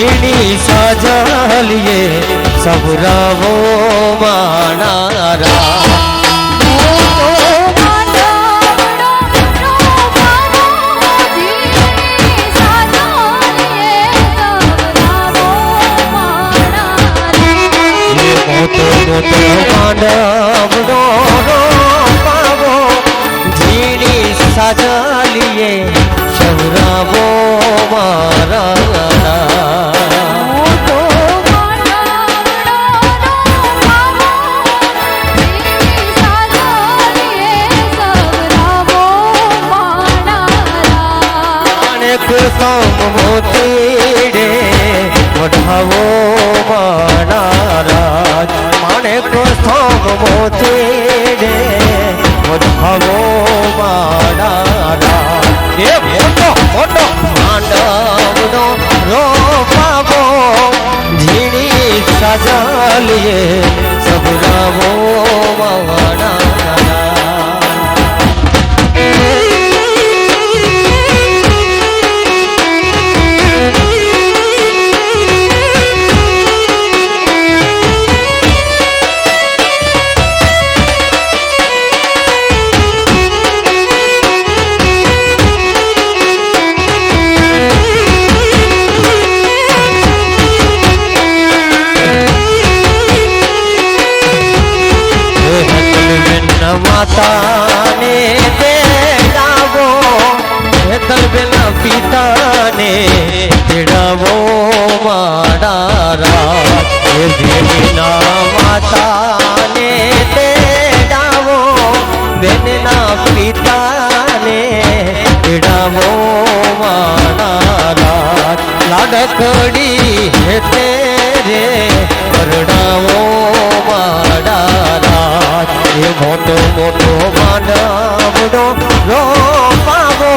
झीणी सजलिए सबरावो मानारा मोटो मांडवड़ो पावो झीणी सजलिए सबरावो मारा मोतीड़े वठावो मानाराज माने को सोम मोतीड़े वठावो मानाराज ये मोटो मोटो मांडवड़ो रोपावो झीणी सजलिए सबरावो मानाराज माता ने तेड़ावो हेतल बिना पिता ने तेड़ावो माडारा बेना माता ने तेड़ावो बेना पिता ने तेड़ावो माडारा लाडकड़ी है तेरे करड़ावो माडारा ये मोटो मोटो मांडवड़ो रोपावो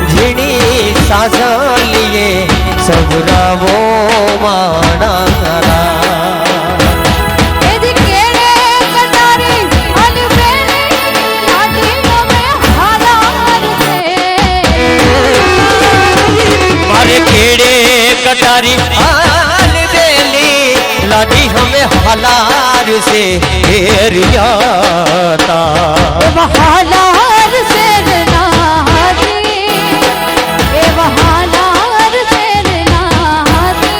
झीणी साजलिए सबरावो मानारा मारे केड़े कटारी लाडी हमें हलार से हेरियाता हलार से नाती हलार से नाती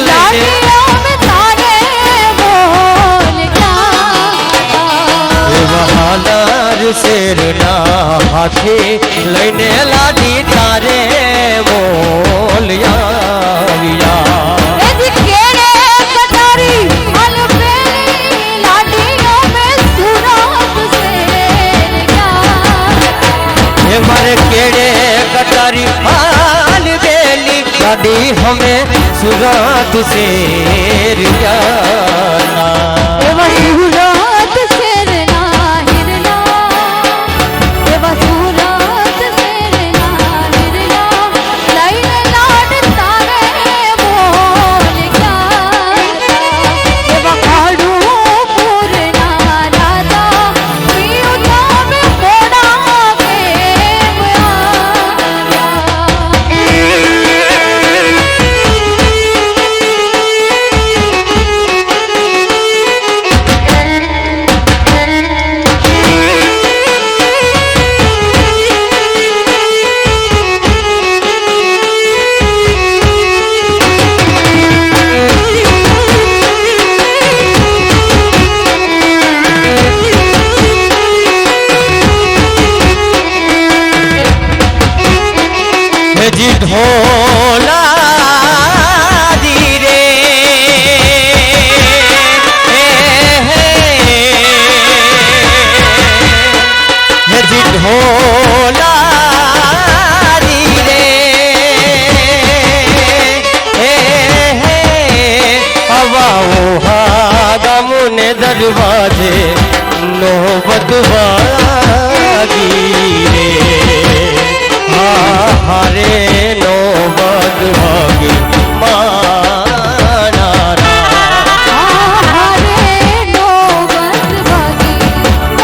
लाडियों में तारे बोल क्या हलार से नाती लेने लाडी तारे बोलिया मारे केड़े कटारी हाल बेली गाड़ी हमें सुरात से रियाना सुरात से ना हिरना सुरात से ना हिरना लाइन लाड तारे बोल क्या खाड़ू पूरना राजा पियुता में बोड़ा जी ढोला धीरे जी ढोला धीरे हवाओ हागमुने दरवाजे नो बदवागी रे हरे नो बदभागी मानारा हरे नो बदभागी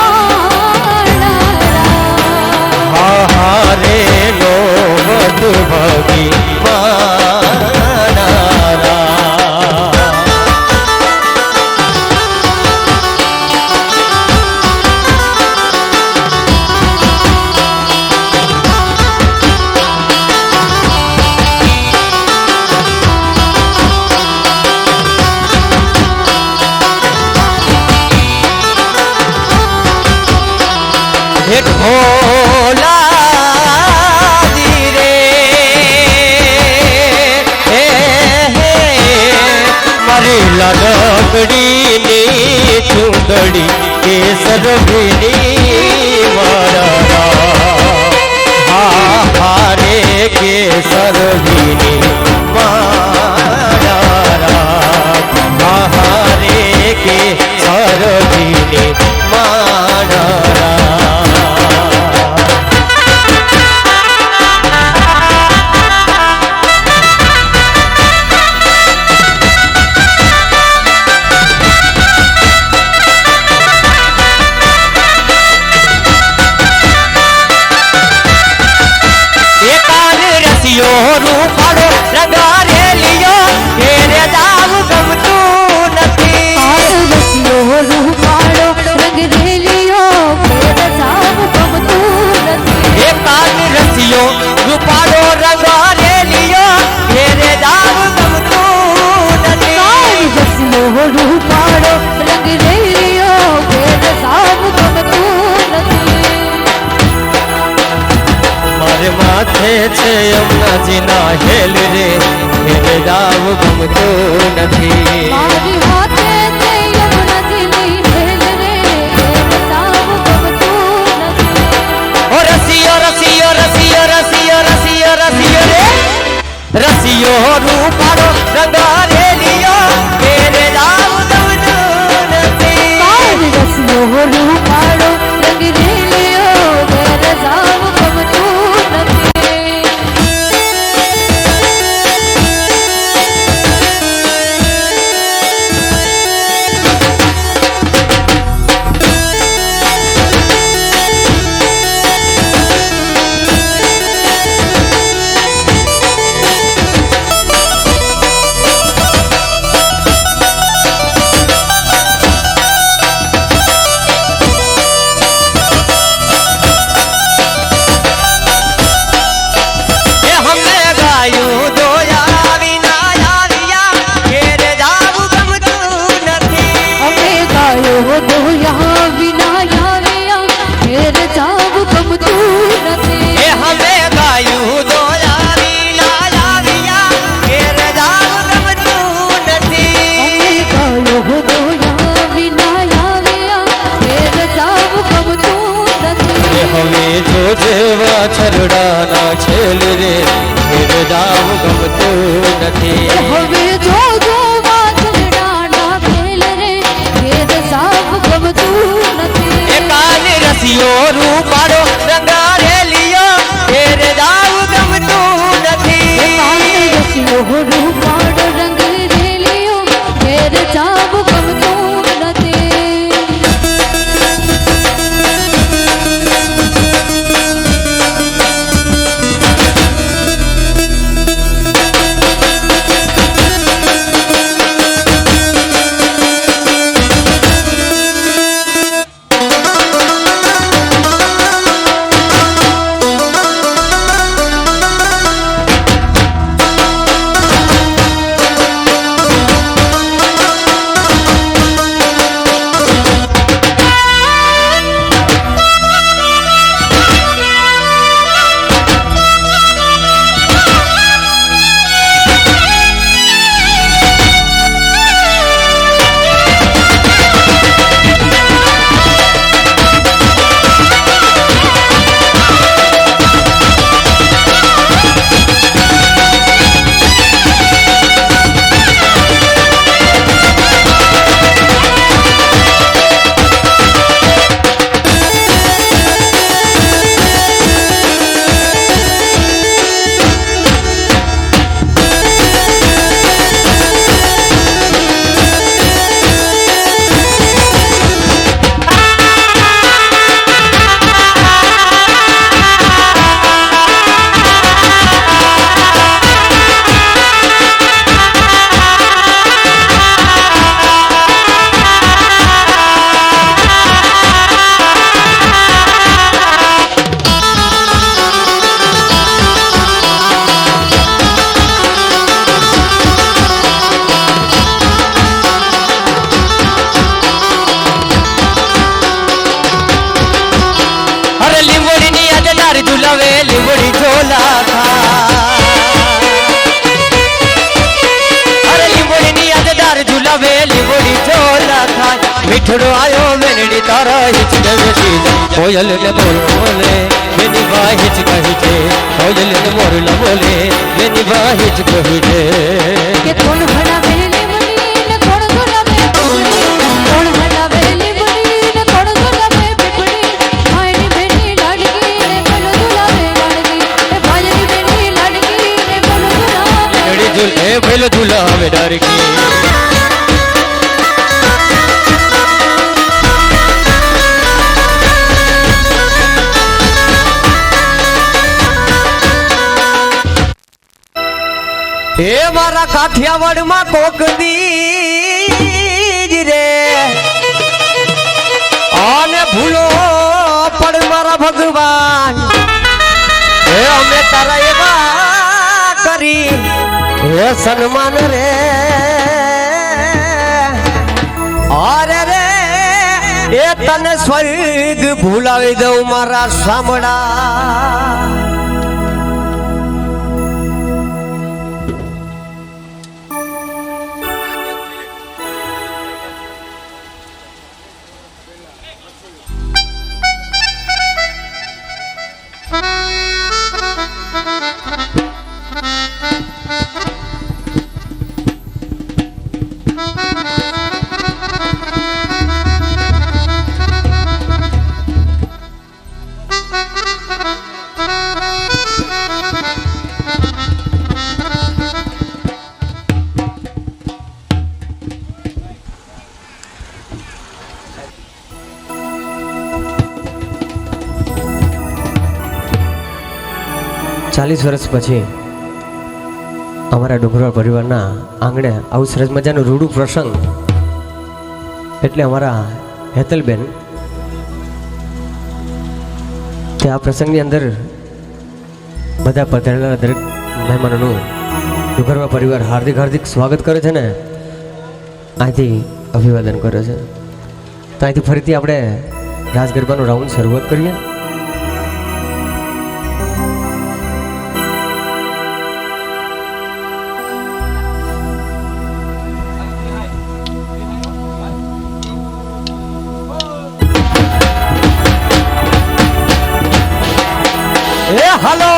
मानारा हरे नो बदभागी मानारा ઢોલાજી રે હે હે મારી લડકડીની ચૂંદડી કેસર ભીની મારા હા હારે કેસર ભીની મારા હારે કેસર ભીની મારા રૂપાડો રંગારે લિયો ઘેરે જાવ ગમતું નથી રસિયો રૂપાળો રંગ રેલિયો ઘેર જાવ ગમતું નથી એ કાન રસિયો રૂપાડો રંગારે લિયો ઘેરે જાવ ગમતું નથી રસિયો રૂપાળો રંગ રેલિયો ઘેર જાવ ગમતું નથી મારે માથે છે યમુનાજીના હેલ રે ઘેરે જાવ ગમતું નથી મારી હાથે તે યમુનાજીની હેલ રે ઘેર જાવ ગમતું નથી ઓ રસિયો રસિયો રસિયો રસિયો રસિયો રસિયો રે રસિયો રૂપાડો રંગારે લિયો ઘેરે જાવ ગમતું નથી રસિયો રૂપાળો રંગ રેલિયો ઘેર જાવ ગમતું નથી એ હમને ગાયું દોયા વિના આવ્યા ઘેરે જાવ ગમતું નથી અમે ગાયો દોયા વિના આવ્યા ઘેર જાવ ગમતું નથી એ હમે ગાયું દોયા વિના આવ્યા ઘેર જાવ ગમતું નથી અમે ગાયો દોયા વિના આવ્યા ઘેર જાવ ગમતું નથી એ હવે જો જેવા છરડાના છેલ રે ઘેર જાવ ગમતું નથી હવે જો જો વાછરડાના ખેલ રે ઘેર જાવ ગમતું નથી એ કાન રસિયો રૂપાડો રંગારે લિયો ઘેર જાવ ગમતું નથી રસિયો રૂપાળો રંગ રેલિયો ઘેર જાવ ગમતું નથી મીઠડો આયો મેનડી તારા હિચ ગવેતી કોયલ ને મોર બોલે મેની બા હિચ કહી છે કોયલ ને મોર ન બોલે મેની બા હિચ કહી છે કે કોણ હડાવેલી મની ને કોણ ગુલાબે પીપળી કોણ હડાવેલી મની ને કોણ ગુલાબે પીપળી ભાઈની બેની લાડકી ને કોણ ગુલાબે લાડકી એ ભાઈની બેની લાડકી ને કોણ ગુલાબે મેનડી ઝૂલ એ ભેલ ઝૂલા હવે ડરકી એ મારા કાઠિયાવાડમાં કોક દીજ રે આને ભૂલો પણ મારા ભગવાન એ અમે તારા એવા કરી એ સન્માન રે અરે રે એ તને સ્વર્ગ ભૂલાવી દઉં મારા સામડા 40 વર્ષ પછી અમારા ડુંગરવાડ પરિવારના આંગણે આવું સરસ મજાનું રૂડું પ્રસંગ એટલે અમારા હેતલબેન તે આ પ્રસંગની અંદર બધા પધારેલા દરેક મહેમાનોનું ડુંગરવાડ પરિવાર હાર્દિક હાર્દિક સ્વાગત કરે છે ને અહીંથી અભિવાદન કરે છે. તો અહીંથી ફરીથી આપણે રાસ ગરબાનો રાઉન્ડ શરૂઆત કરીએ. હાલો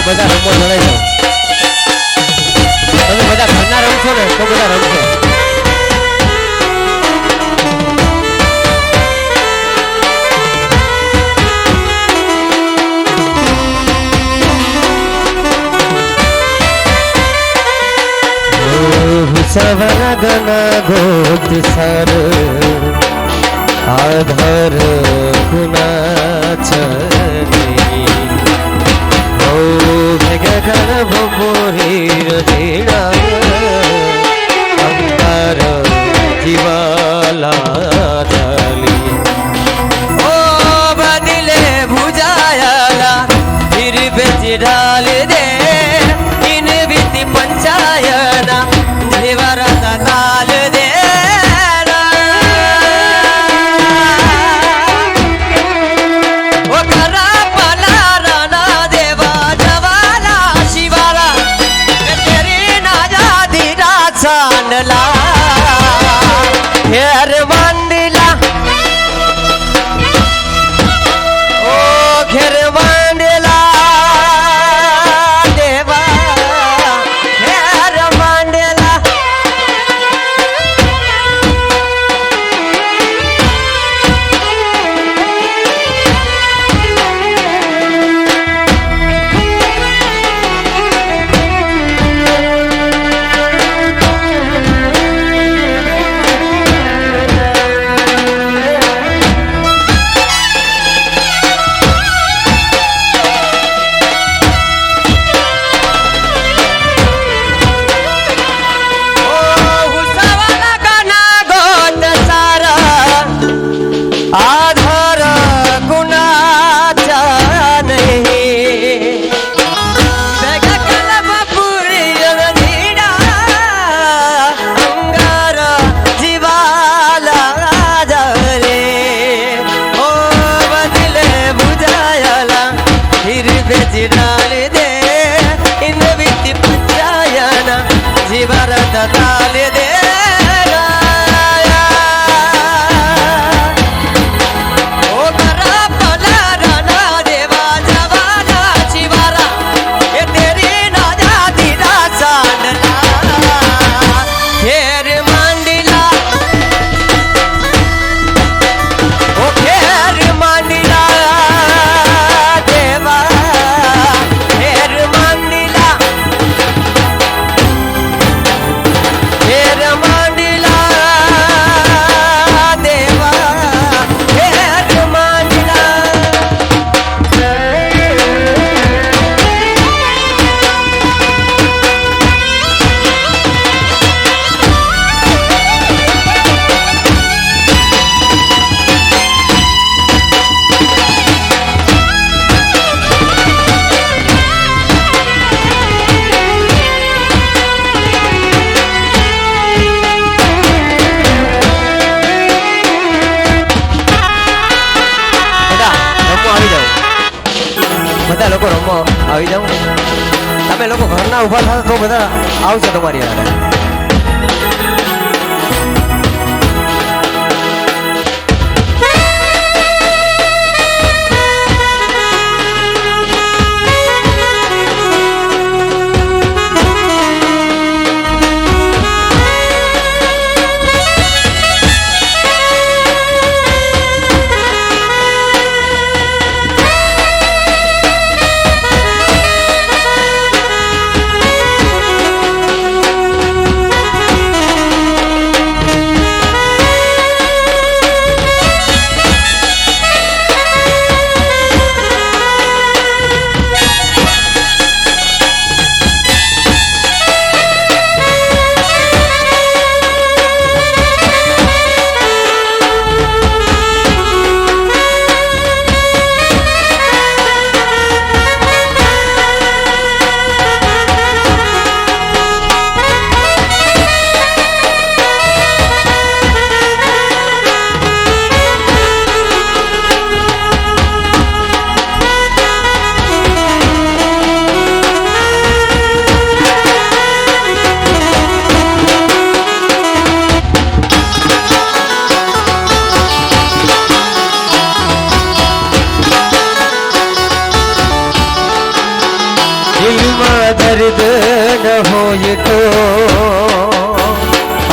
બધા રમો જણાઈ જાઓ. તમે બધા ઘરના રમશો ને તો બધા રમશો. સવન ગન ગોત સર આધાર ગુના ચની ગગન ભોરીર ધીરા અંતર જીવાલા ચાલી ઓ બદલે ભુજાયાલા ફિર બેચી ડાલ દે ઇન વિધિ પંચાયના જીવરતા તાલ દે जिराले दे इन वित्ति पंचायना जीवारा दाले दे બધા લોકો રમવા આવી જાઓ તમે લોકો ઘરના ઉભા થાઓ તો બધા આવશે તમારી હારે दर्द न होय तो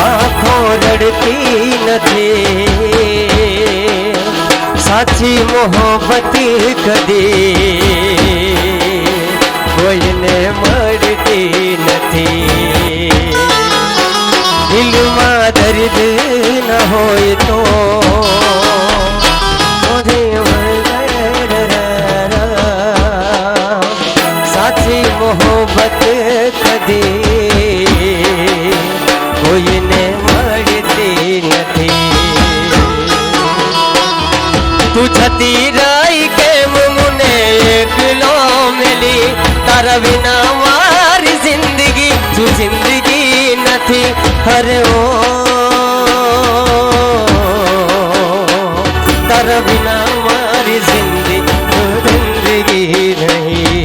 आँखों रड़ती नथी साची मोहब्बत कदी कोઈને મળતી નથી દિલમાં દર્દ ન હોય તો સાચી મોહબ્બત કદી કોઈને મળતી નથી તું છતી રહી કેમ મને એકલો મેલી તારા વિના મારી જિંદગી શું જિંદગી નથી અરે ઓ તારા વિના મારી જિંદગી નહીં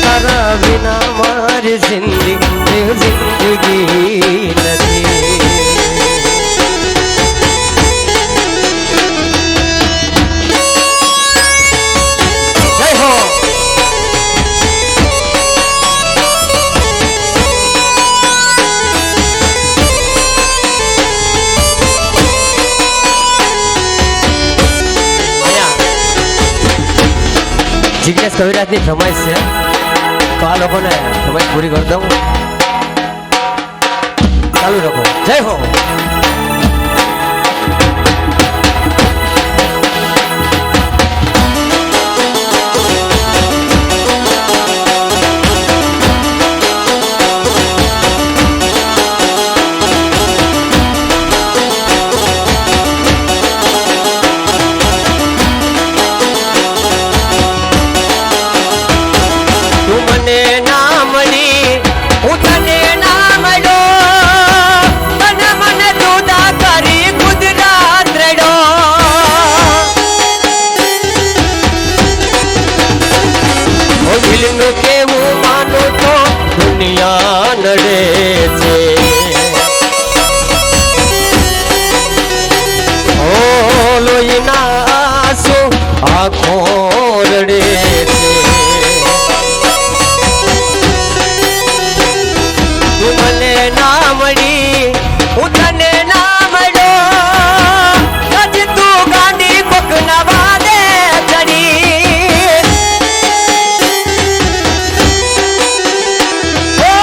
तारा बिना मारी जिंदगी नहीं जय हो जिज्ञेस कविराज की फरमाइश है तो आ लोगों ने फरमाइश पूरी कर दूं चालू रखो जय हो ના મળી હું તને ના મળ્યો આજ તું ગાંડી કોક ના વાદે ચડી ઓ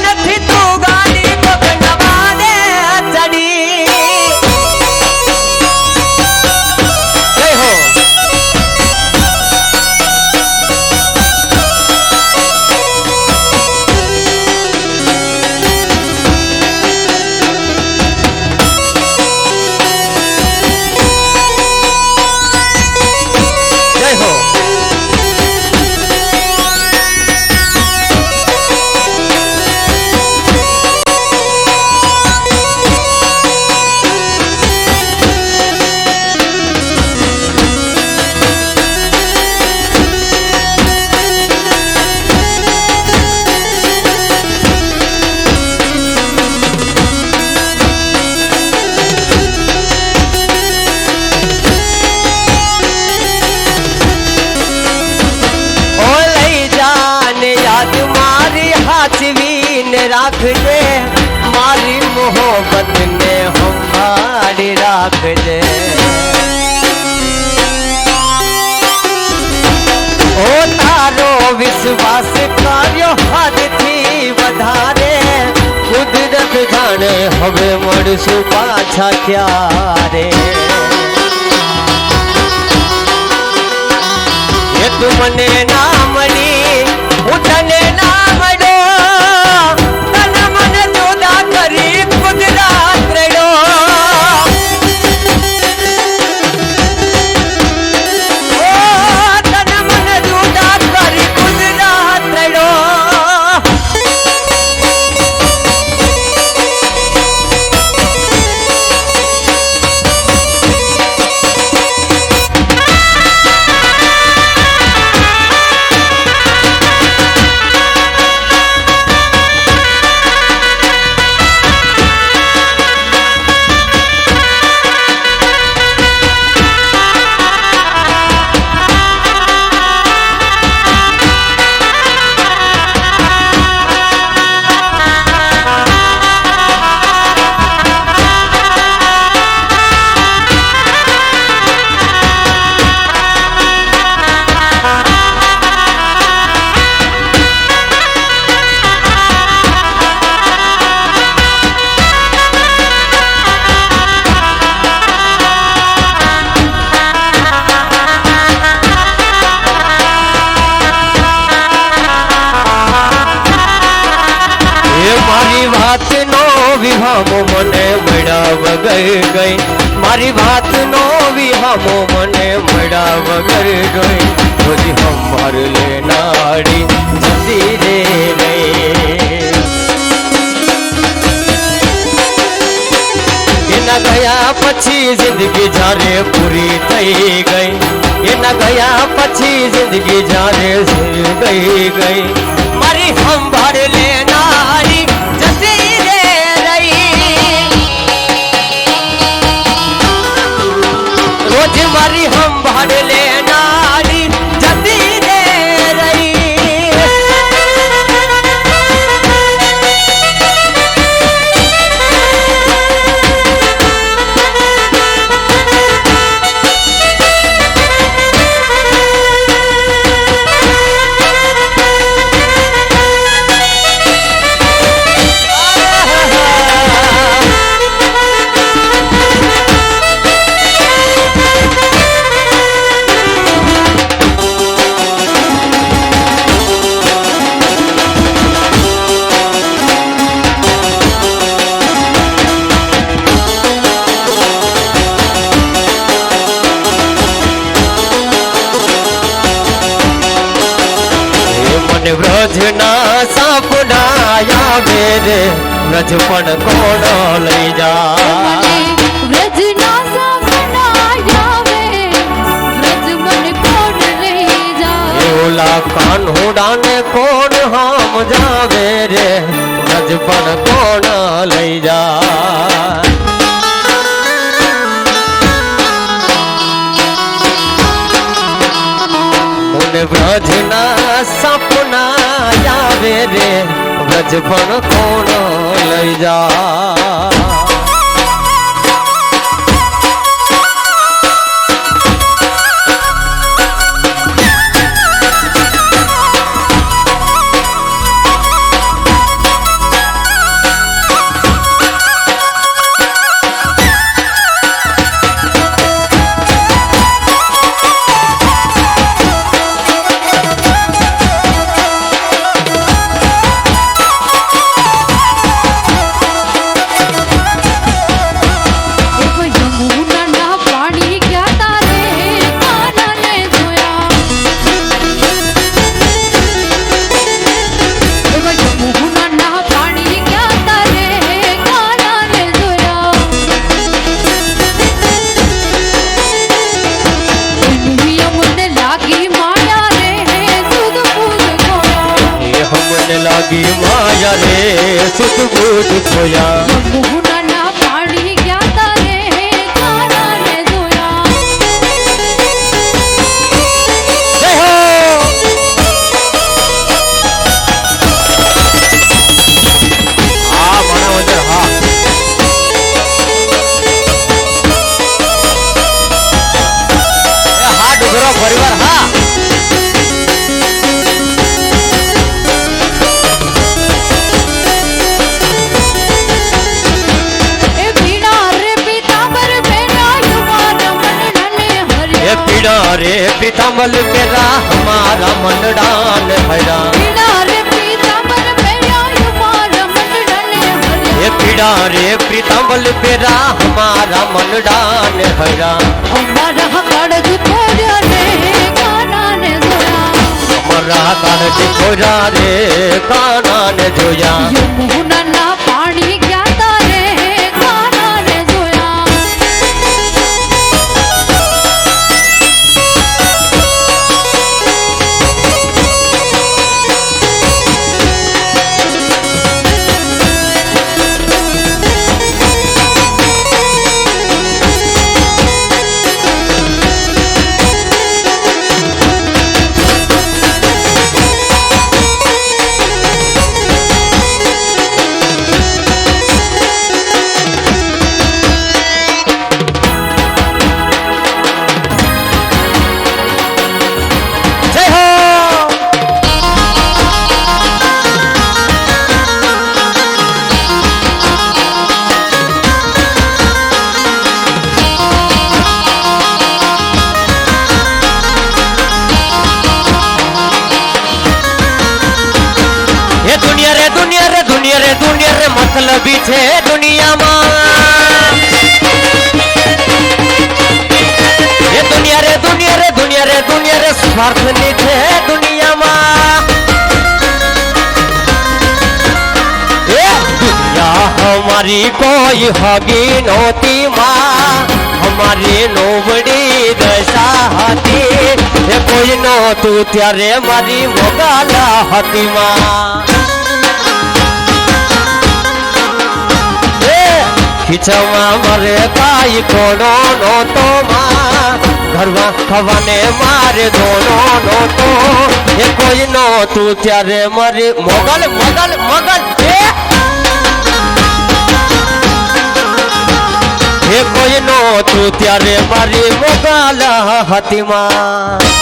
નથી તું ગાંડી કોક ના વાદે ચડી જય હો જય હો ઓ લઈ જાને યાદ મારી હાચવીને રાખજે મારી મોહબ્બતને સંભાળી રાખજે ઓ તારો વિશ્વાસ કર્યો હદથી વધારે કુદરત જાણે હવે મળશું પાછા ક્યારે એ તું મને ના મળી હું તને ના મળ્યો તને મને જુદા કરી કુદરત રડ્યો ઓ તને મને જુદા કરી કુદરત રડ્યો મારી વાતનો વિહામો મને મળ્યા વગર ગઈ મારી વાતનો વિહામો મને મળ્યા વગર ગઈ બધી સંભાર લેનાડી જતી રે ગઈ એના ગયા પછી જિંદગી જ્યારે પૂરી થઈ ગઈ એના ગયા પછી જિંદગી જ્યારે ગઈ ગઈ મારી સંભાળ લેનારી જતી રે રહી રોજ મારી સંભાળ લેનારી જતી રે રહી મને વ્રજના સપના આવે રે વ્રજ પણ કોણ લઈ જા વ્રજના સપના આવે વ્રજ મને કોણ લઈ જાય ઓલા કાન્હોડાને કોણ સમજાવે રે વ્રજ પણ કોણ લઈ જા મને વ્રજના સપના આવે રે વ્રજ પણ કોણ જા લાગી માયા રે સુધ બુધ ખોયા યમુના પાણી ગયા તારે કાનાને જોયા જય હો આ માનવદર હા એ હા ડુગરો પરિવાર હા रे पीताम्बर पेरा हमारा मनडान भरा पीड़ा रे पीताम्बर पेरा हमारा मनडान भरा ये पीड़ा रे पीताम्बर पेरा हमारा मनडान भरा हमारा काड़ज खोजा रे काना ने जोया हमारा काड़ज खोजा रे काना ने जोया यमुना ना पानी क्या तारे काना ने जोया दुनिया रे मतलबी छे दुनिया में ये दुनिया रे स्वार्थ नी छे दुनिया में ये दुनिया हमारी कोई हगी नोती माँ हमारी नोबड़ी दशा हती ये कोई नो तू त्यारे मारी मोगाला हती माँ खींचवा मरे काई कोडो नो तो माँ घरवा खवाने मारे दोनों नो तो ये कोई नो तू त्यारे मरी मोगल मोगल मोगल ये कोई नो तू त्यारे मरी मोगल हती माँ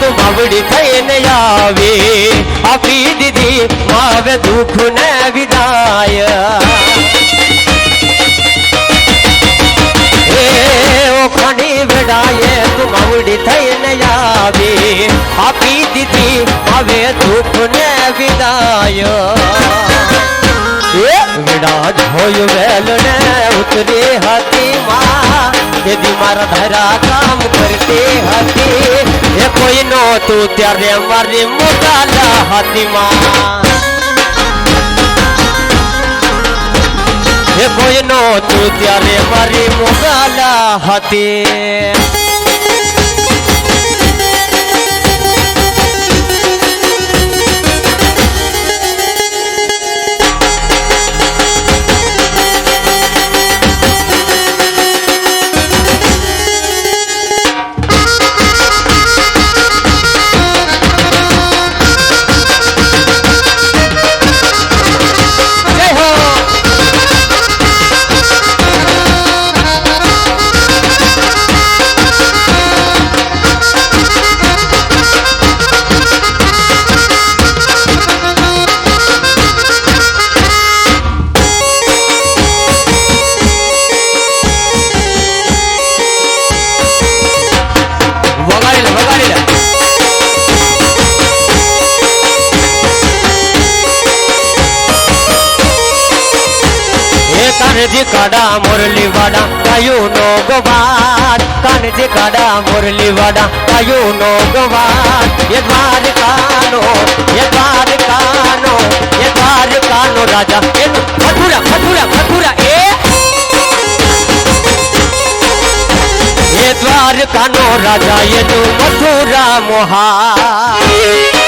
તું માવડી થઈને આવી આપી દીધી માવે દુઃખ ને વિદાય એ ઓખણી વેડાએ તું માવડી થઈને આવી આપી દીધી માવે દુઃખ ને વિદાય એ વિડા જોયું વેલ ને ઉતરી હતી માં તેદી મારા ધરા કામ કરતી હતી એ કોઈ નો તું ત્યારે મારી મોગાલા હતી માં એ કોઈ નો તું ત્યારે મારી મોગાલા હતી કાનજી કાડા મોરલી વાડા કાયું નો ગવાડ કાનજી કાડા મોરલી વાડા કાયું નો ગવાડ એ દ્વારકાનો રાજા એનું મથુરા એ દ્વારકાનો રાજા એનું મથુરા મોહા